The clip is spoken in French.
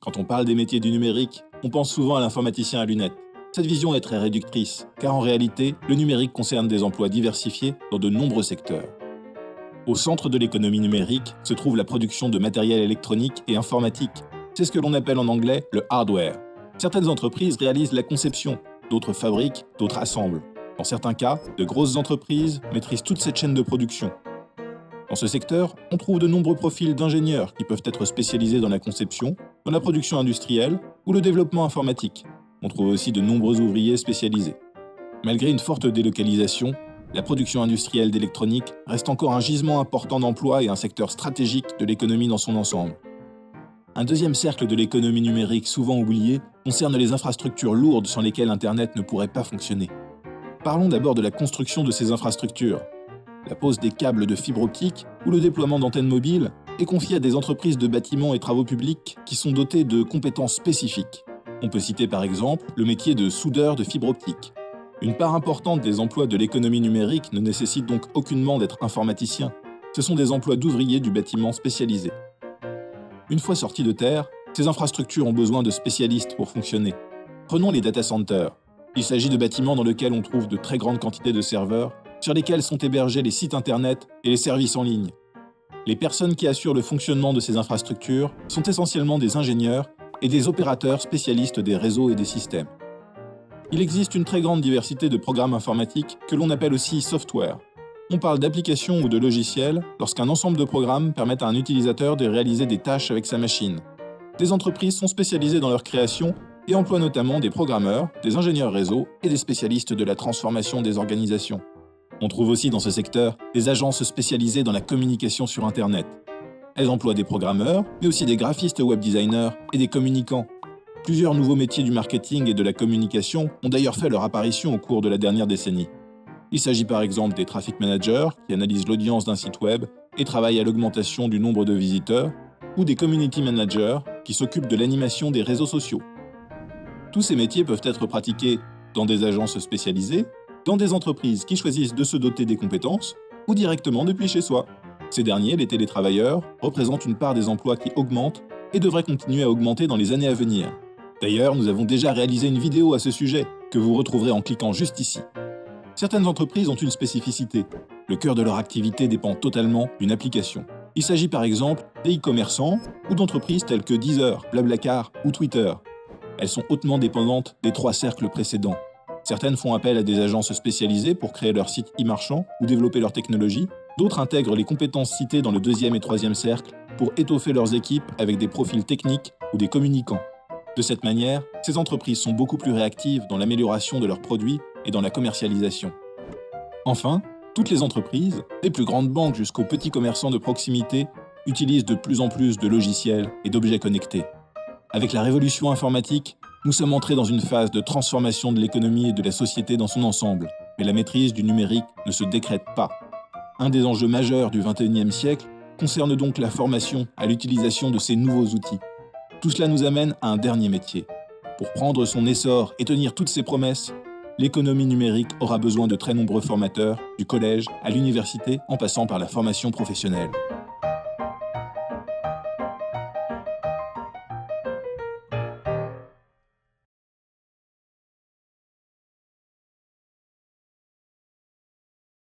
Quand on parle des métiers du numérique, on pense souvent à l'informaticien à lunettes. Cette vision est très réductrice, car en réalité, le numérique concerne des emplois diversifiés dans de nombreux secteurs. Au centre de l'économie numérique se trouve la production de matériel électronique et informatique. C'est ce que l'on appelle en anglais le hardware. Certaines entreprises réalisent la conception, d'autres fabriquent, d'autres assemblent. Dans certains cas, de grosses entreprises maîtrisent toute cette chaîne de production. Dans ce secteur, on trouve de nombreux profils d'ingénieurs qui peuvent être spécialisés dans la conception, dans la production industrielle ou le développement informatique. On trouve aussi de nombreux ouvriers spécialisés. Malgré une forte délocalisation, la production industrielle d'électronique reste encore un gisement important d'emplois et un secteur stratégique de l'économie dans son ensemble. Un deuxième cercle de l'économie numérique souvent oublié concerne les infrastructures lourdes sans lesquelles Internet ne pourrait pas fonctionner. Parlons d'abord de la construction de ces infrastructures. La pose des câbles de fibre optique ou le déploiement d'antennes mobiles est confié à des entreprises de bâtiments et travaux publics qui sont dotées de compétences spécifiques. On peut citer par exemple le métier de soudeur de fibre optique. Une part importante des emplois de l'économie numérique ne nécessite donc aucunement d'être informaticien. Ce sont des emplois d'ouvriers du bâtiment spécialisés. Une fois sortis de terre, ces infrastructures ont besoin de spécialistes pour fonctionner. Prenons les data centers. Il s'agit de bâtiments dans lesquels on trouve de très grandes quantités de serveurs, sur lesquels sont hébergés les sites internet et les services en ligne. Les personnes qui assurent le fonctionnement de ces infrastructures sont essentiellement des ingénieurs et des opérateurs spécialistes des réseaux et des systèmes. Il existe une très grande diversité de programmes informatiques que l'on appelle aussi software. On parle d'applications ou de logiciels lorsqu'un ensemble de programmes permet à un utilisateur de réaliser des tâches avec sa machine. Des entreprises sont spécialisées dans leur création et emploient notamment des programmeurs, des ingénieurs réseau et des spécialistes de la transformation des organisations. On trouve aussi dans ce secteur des agences spécialisées dans la communication sur Internet. Elles emploient des programmeurs, mais aussi des graphistes web designers et des communicants. Plusieurs nouveaux métiers du marketing et de la communication ont d'ailleurs fait leur apparition au cours de la dernière décennie. Il s'agit par exemple des traffic managers qui analysent l'audience d'un site web et travaillent à l'augmentation du nombre de visiteurs, ou des community managers qui s'occupent de l'animation des réseaux sociaux. Tous ces métiers peuvent être pratiqués dans des agences spécialisées, dans des entreprises qui choisissent de se doter des compétences, ou directement depuis chez soi. Ces derniers, les télétravailleurs, représentent une part des emplois qui augmentent et devraient continuer à augmenter dans les années à venir. D'ailleurs, nous avons déjà réalisé une vidéo à ce sujet, que vous retrouverez en cliquant juste ici. Certaines entreprises ont une spécificité. Le cœur de leur activité dépend totalement d'une application. Il s'agit par exemple des e-commerçants ou d'entreprises telles que Deezer, Blablacar ou Twitter. Elles sont hautement dépendantes des trois cercles précédents. Certaines font appel à des agences spécialisées pour créer leur site e-marchand ou développer leur technologie. D'autres intègrent les compétences citées dans le deuxième et troisième cercle pour étoffer leurs équipes avec des profils techniques ou des communicants. De cette manière, ces entreprises sont beaucoup plus réactives dans l'amélioration de leurs produits et dans la commercialisation. Enfin, toutes les entreprises, des plus grandes banques jusqu'aux petits commerçants de proximité, utilisent de plus en plus de logiciels et d'objets connectés. Avec la révolution informatique, nous sommes entrés dans une phase de transformation de l'économie et de la société dans son ensemble, mais la maîtrise du numérique ne se décrète pas. Un des enjeux majeurs du XXIe siècle concerne donc la formation à l'utilisation de ces nouveaux outils. Tout cela nous amène à un dernier métier. Pour prendre son essor et tenir toutes ses promesses, l'économie numérique aura besoin de très nombreux formateurs, du collège à l'université en passant par la formation professionnelle.